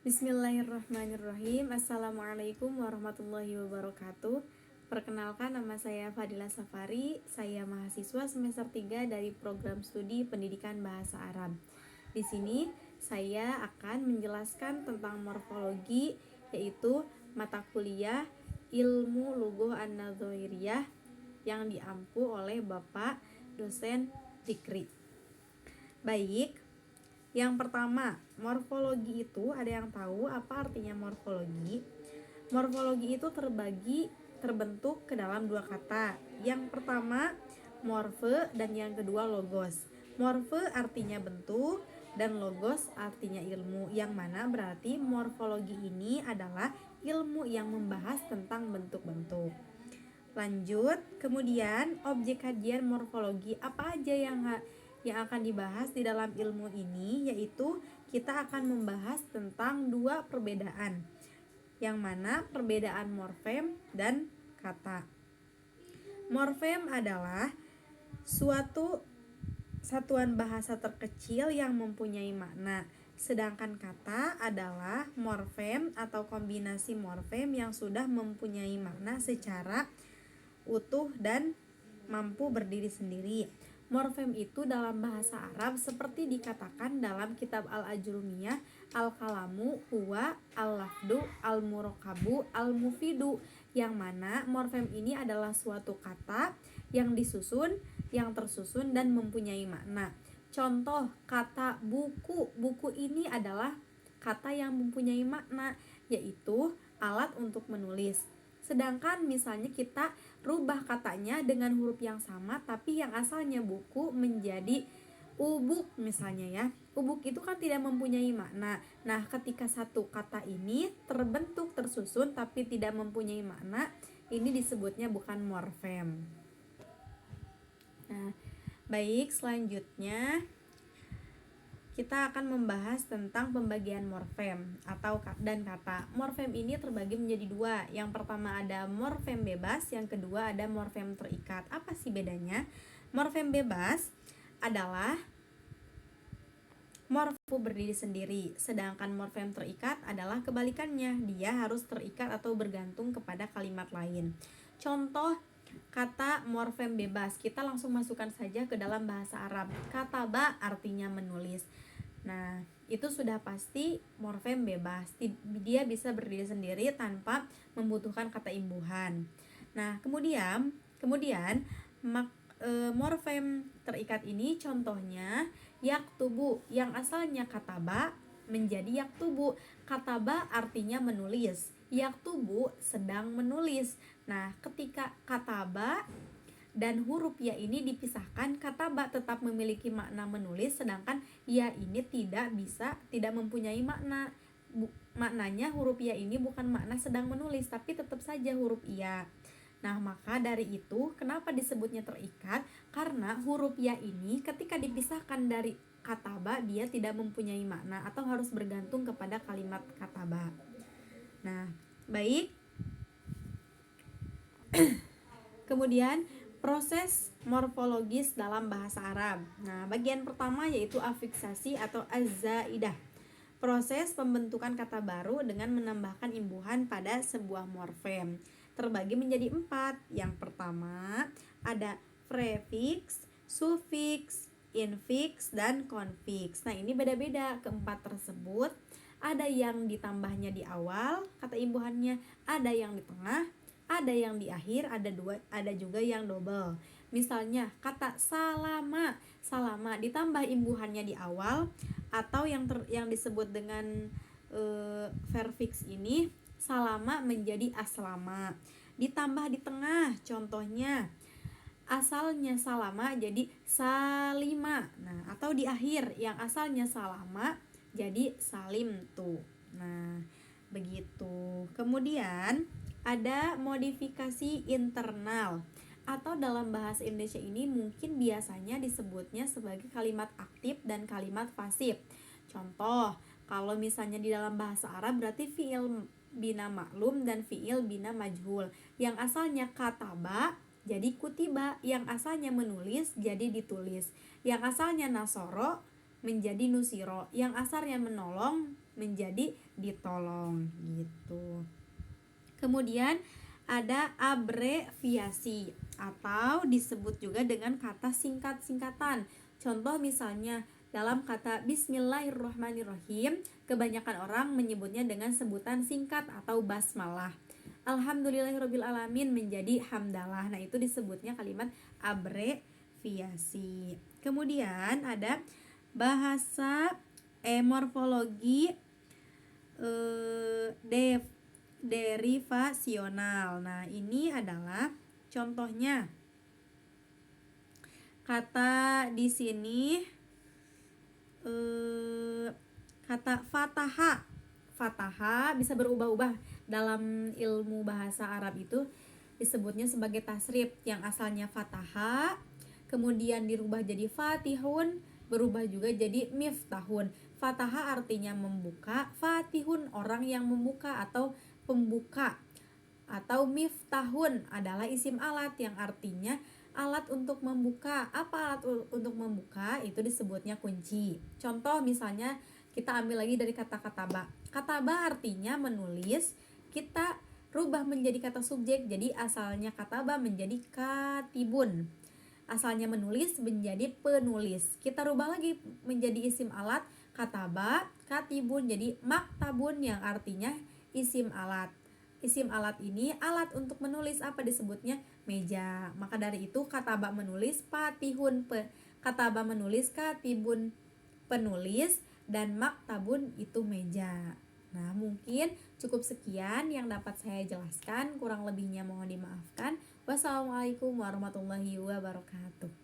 Bismillahirrahmanirrahim. Assalamualaikum warahmatullahi wabarakatuh. Perkenalkan, nama saya Fadila Safari. Saya mahasiswa semester 3 dari program studi pendidikan bahasa Arab. Di sini saya akan menjelaskan tentang morfologi, yaitu mata kuliah Ilmu Lughuh An-Nadzairiyah yang diampu oleh Bapak dosen Fikri. Baik, yang pertama, morfologi itu ada yang tahu apa artinya morfologi? Morfologi itu terbentuk ke dalam dua kata. Yang pertama morfe dan yang kedua logos. Morfe artinya bentuk dan logos artinya ilmu, yang mana berarti morfologi ini adalah ilmu yang membahas tentang bentuk-bentuk. Lanjut, kemudian objek kajian morfologi apa aja yang akan dibahas di dalam ilmu ini, yaitu kita akan membahas tentang dua perbedaan, yang mana perbedaan morfem dan kata. Morfem adalah suatu satuan bahasa terkecil yang mempunyai makna, sedangkan kata adalah morfem atau kombinasi morfem yang sudah mempunyai makna secara utuh dan mampu berdiri sendiri. Morfem itu dalam bahasa Arab seperti dikatakan dalam kitab Al-Ajrumiyah, Al-Kalamu huwa al-lafdu al-murakabu al-mufidu, yang mana morfem ini adalah suatu kata yang disusun, yang tersusun dan mempunyai makna. Contoh kata buku. Buku ini adalah kata yang mempunyai makna, yaitu alat untuk menulis. Sedangkan misalnya kita rubah katanya dengan huruf yang sama, tapi yang asalnya buku menjadi ubuk misalnya ya. Ubuk itu kan tidak mempunyai makna. Nah, ketika satu kata ini terbentuk tersusun tapi tidak mempunyai makna, ini disebutnya bukan morfem. Nah, baik, selanjutnya kita akan membahas tentang pembagian morfem dan kata. Morfem ini terbagi menjadi dua. Yang pertama ada morfem bebas, yang kedua ada morfem terikat. Apa sih bedanya? Morfem bebas adalah morfem berdiri sendiri, sedangkan morfem terikat adalah kebalikannya. Dia harus terikat atau bergantung kepada kalimat lain. Contoh kata morfem bebas, kita langsung masukkan saja ke dalam bahasa Arab. Kataba artinya menulis. Nah, itu sudah pasti morfem bebas. Dia bisa berdiri sendiri tanpa membutuhkan kata imbuhan. Nah, kemudian morfem terikat ini contohnya yaktubu, yang asalnya kataba menjadi yaktubu. Kataba artinya menulis, yaktubu sedang menulis. Nah, ketika kataba dan huruf ya ini dipisahkan, kataba tetap memiliki makna menulis, sedangkan ya ini tidak mempunyai makna. Maknanya huruf ya ini bukan makna sedang menulis, tapi tetap saja huruf ya. Nah, maka dari itu kenapa disebutnya terikat? Karena huruf ya ini ketika dipisahkan dari kataba, dia tidak mempunyai makna atau harus bergantung kepada kalimat kataba. Nah, baik. Kemudian proses morfologis dalam bahasa Arab. Nah, bagian pertama yaitu afiksasi atau az-zaidah. Proses pembentukan kata baru dengan menambahkan imbuhan pada sebuah morfem. Terbagi menjadi 4. Yang pertama ada prefiks, sufiks, infiks, dan konfiks. Nah, ini beda-beda keempat tersebut. Ada yang ditambahnya di awal kata imbuhannya, ada yang di tengah, ada yang di akhir, ada juga yang double. Misalnya kata salama ditambah imbuhannya di awal, atau yang disebut dengan verb fix ini salama menjadi aslama. Ditambah di tengah, contohnya asalnya salama jadi salima. Nah, atau di akhir yang asalnya salama jadi salim tuh. Nah, begitu. Kemudian ada modifikasi internal, atau dalam bahasa Indonesia ini mungkin biasanya disebutnya sebagai kalimat aktif dan kalimat pasif. Contoh, kalau misalnya di dalam bahasa Arab berarti fi'il bina maklum dan fi'il bina majhul. Yang asalnya kataba jadi kutiba, yang asalnya menulis jadi ditulis, yang asalnya nasoro menjadi nusiro, yang asalnya menolong menjadi ditolong gitu. Kemudian ada abreviasi atau disebut juga dengan kata singkat-singkatan. Contoh misalnya dalam kata Bismillahirrahmanirrahim, kebanyakan orang menyebutnya dengan sebutan singkat atau basmalah. Alhamdulillahirrabbilalamin menjadi hamdalah. Nah, itu disebutnya kalimat abreviasi. Kemudian ada bahasa morfologi derivasional. Nah, ini adalah contohnya. Kata di sini kata fataha. Fataha bisa berubah-ubah. Dalam ilmu bahasa Arab itu disebutnya sebagai tasrif, yang asalnya fataha kemudian dirubah jadi fatihun, berubah juga jadi miftahun. Fataha artinya membuka, fatihun orang yang membuka atau pembuka, atau miftahun adalah isim alat yang artinya alat untuk membuka. Apa alat untuk membuka? Itu disebutnya kunci. Contoh misalnya kita ambil lagi dari kata kataba. Kataba artinya menulis, kita rubah menjadi kata subjek, jadi asalnya kataba menjadi katibun. Asalnya menulis menjadi penulis. Kita rubah lagi menjadi isim alat, kataba, katibun jadi maktabun yang artinya isim alat. Isim alat ini alat untuk menulis, apa disebutnya? Meja. Maka dari itu kataba menulis, patihun kataba menulis, katibun penulis, dan maktabun itu meja. Nah, mungkin cukup sekian yang dapat saya jelaskan, kurang lebihnya mohon dimaafkan. Wassalamualaikum warahmatullahi wabarakatuh.